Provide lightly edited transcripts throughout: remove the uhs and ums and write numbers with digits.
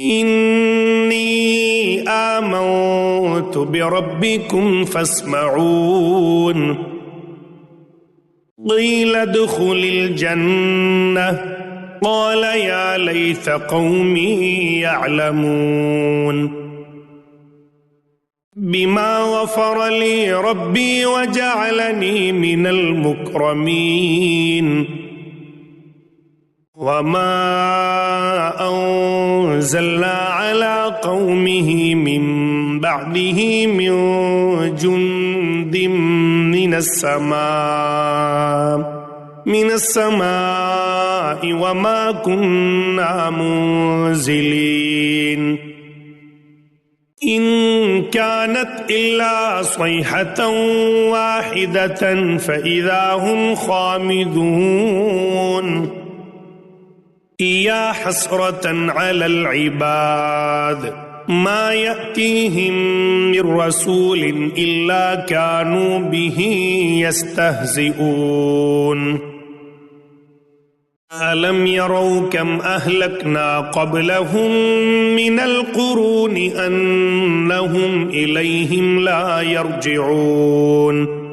إني آمنت بربكم فاسمعون قيل ادخل الجنة قال يا ليت قومي يعلمون بما غفر لي ربي وجعلني من المكرمين وما أنزلنا على قومه من بعده من جند من السماء وما كنا منزلين إن كانت إلا صيحة واحدة فإذا هم خامدون يا حسرة على العباد ما يأتيهم من رسول إلا كانوا به يستهزئون ألم يروا كم أهلكنا قبلهم من القرون أنهم إليهم لا يرجعون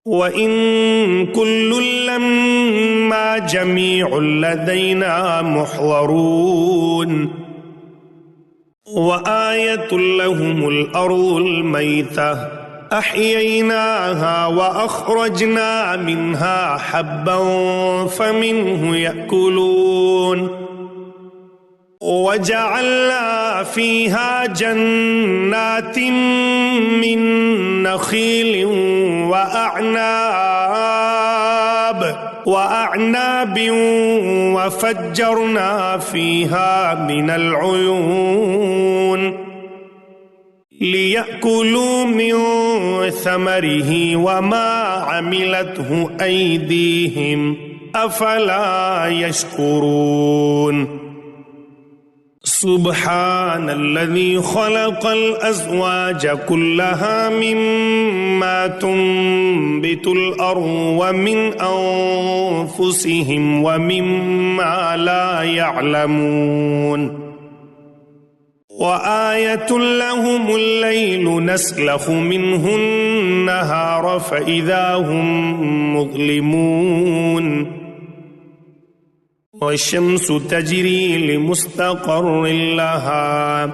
وإن كل لما جميع لدينا محضرون وآية لهم الأرض الميتة أحييناها وأخرجنا منها حبا فمنه يأكلون وجعلنا فيها جنات من نخيل وأعناب وفجرنا فيها من العيون ليأكلوا من ثمره وما عملته أيديهم أفلا يشكرون سبحان الذي خلق الأزواج كلها مما تنبت الأرض ومن أنفسهم ومما لا يعلمون وآية لهم الليل نسلخ منه النهار فإذا هم مظلمون والشمس تجري لمستقر لها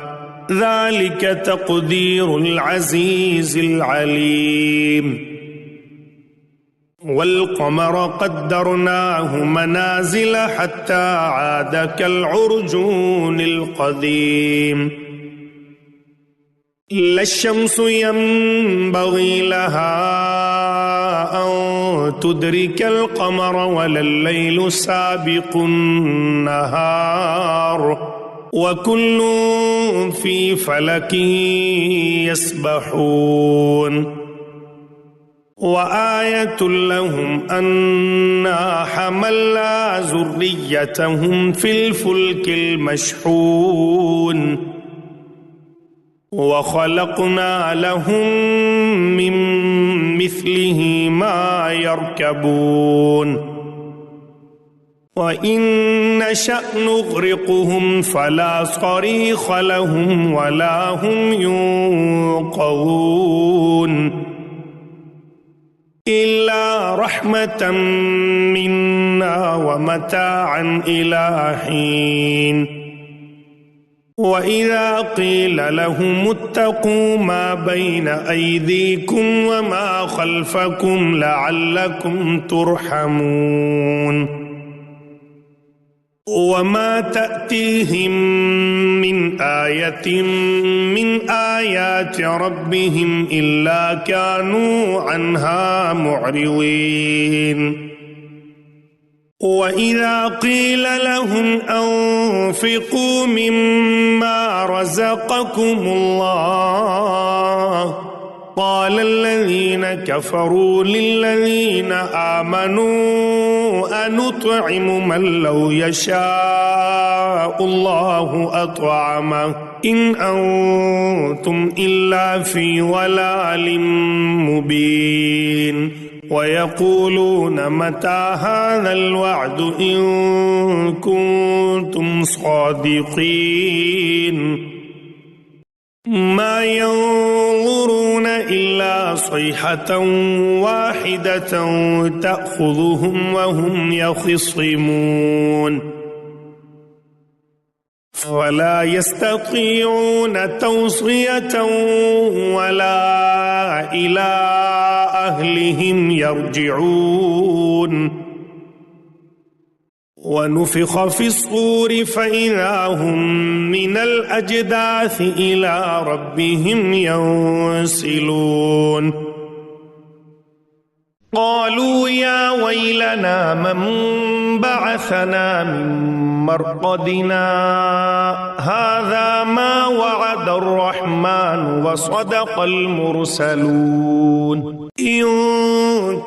ذلك تقدير العزيز العليم والقمر قدرناه منازل حتى عاد كالعرجون القديم لا الشمس ينبغي لها أن تدرك القمر ولا الليل سابق النهار وكل في فلك يسبحون وآية لهم أنا حملنا ذريتهم في الفلك المشحون وخلقنا لهم من مثله ما يركبون وإن نشأ نغرقهم فلا صريخ لهم ولا هم ينقذون إلا رحمة منا ومتاعا إلى حين وإذا قيل لهم اتقوا ما بين أيديكم وما خلفكم لعلكم ترحمون وما تأتيهم من آية من آيات ربهم إلا كانوا عنها معرضين وإذا قيل لهم أنفقوا مما رزقكم الله قال الذين كفروا للذين آمنوا أنطعم من لو يشاء الله أطعمه إن أنتم إلا في ضلال مبين ويقولون متى هذا الوعد إن كنتم صادقين ما ينظرون إلا صيحة واحدة تأخذهم وهم يخصمون ولا يستطيعون توصية ولا إلى أهلهم يرجعون ونفخ في الصور فإذا هم من الأجداث إلى ربهم ينسلون قالوا يا ويلنا من بعثنا من مرقدنا هذا ما وعد الرحمن وصدق المرسلون إن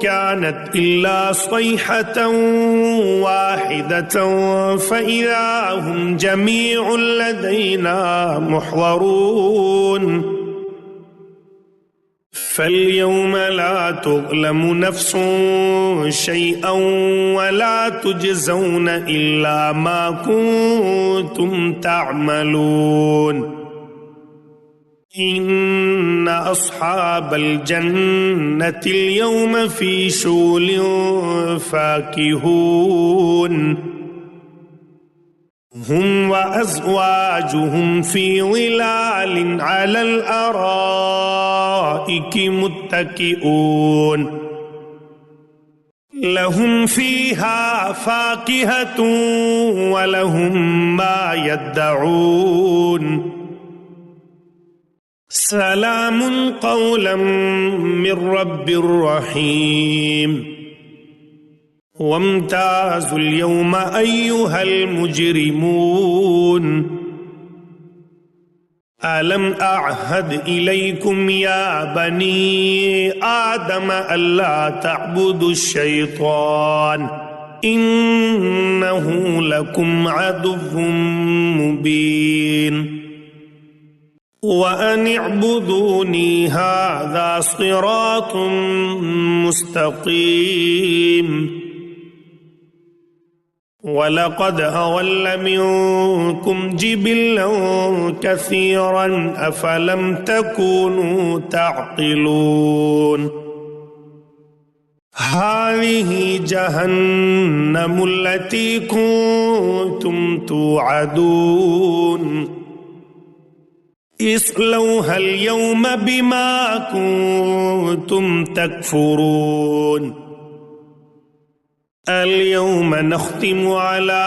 كانت إلا صيحة واحدة فإذا هم جميع لدينا محضرون فاليوم لا تظلم نفس شيئا ولا تجزون إلا ما كنتم تعملون إن أصحاب الجنة اليوم في شغل فاكهون هم وأزواجهم في ظلال على الأرائك متكئون لهم فيها فاكهة ولهم ما يدعون سلام قولا من رب رحيم وامتازوا اليوم أيها المجرمون ألم أعهد إليكم يا بني آدم ألا تعبدوا الشيطان إنه لكم عدو مبين وأن اعبدوني هذا صراط مستقيم ولقد أضل منكم جبلا كثيرا أفلم تكونوا تعقلون هذه جهنم التي كنتم توعدون اصلوها اليوم بما كنتم تكفرون اليوم نختم على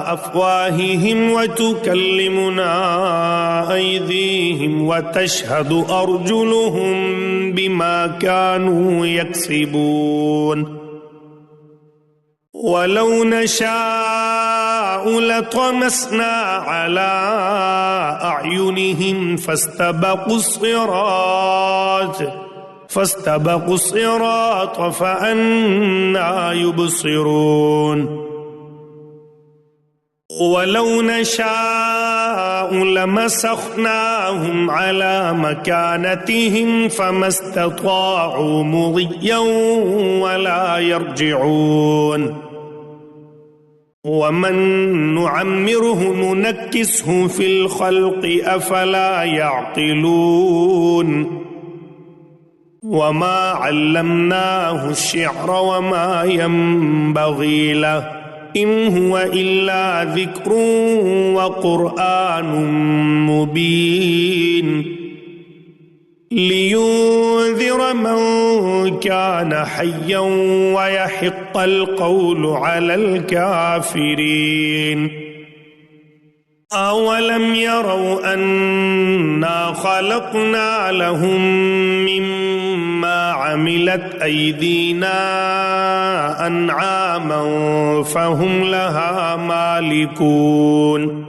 أفواههم وتكلمنا أيديهم وتشهد أرجلهم بما كانوا يكسبون ولو نشاء لطمسنا على أعينهم فاستبقوا الصراط فأنى يبصرون ولو نشاء لمسخناهم على مكانتهم فما استطاعوا مضيا ولا يرجعون ومن نعمره ننكسه في الخلق أفلا يعقلون وما علمناه الشعر وما ينبغي له إن هو إلا ذكر وقرآن مبين لينذر من كان حيا ويحق القول على الكافرين أولم يروا أنا خلقنا لهم مما عملت أيدينا أنعاما فهم لها مالكون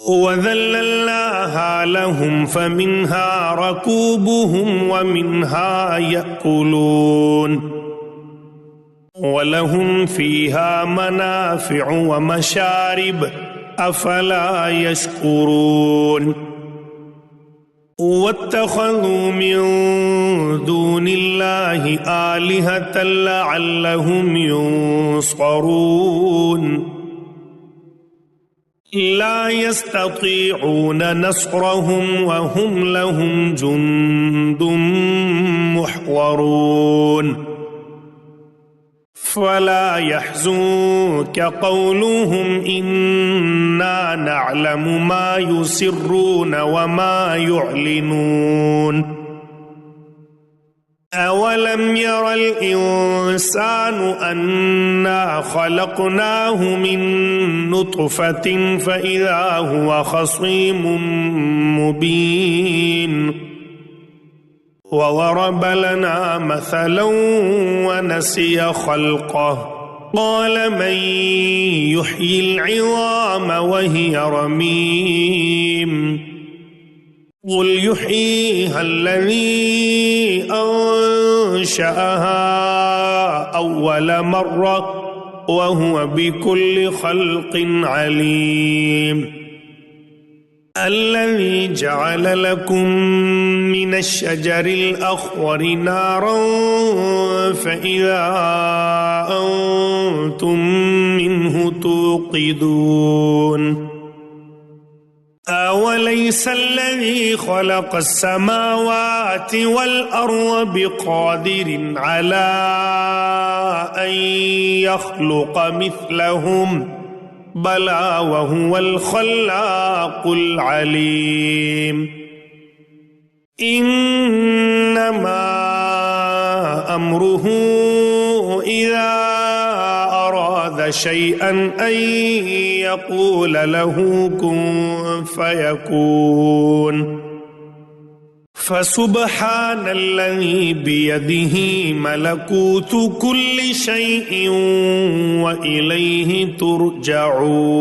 وذللناها لهم فمنها ركوبهم ومنها يأكلون ولهم فيها منافع ومشارب أفلا يشكرون واتخذوا من دون الله آلهة لعلهم ينصرون لا يستطيعون نصرهم وهم لهم جند محضرون فلا يحزنك قولهم إنا نعلم ما يسرون وما يعلنون أولم ير الإنسان أنا خلقناه من نطفة فإذا هو خصيم مبين وضرب لنا مثلا ونسي خلقه قال من يحيي العظام وهي رميم قل يحييها الذي أنشأها أول مرة وهو بكل خلق عليم الذي جعل لكم من الشجر الأخضر نارا فإذا أنتم منه توقدون أوليس الذي خلق السماوات والأرض بقادر على أن يخلق مثلهم بلى وهو الخلاق العليم إنما أمره إذا أراد شيئا أن يقول له كن فيكون فسبحان الذي بيده ملكوت كل شيء وإليه ترجعون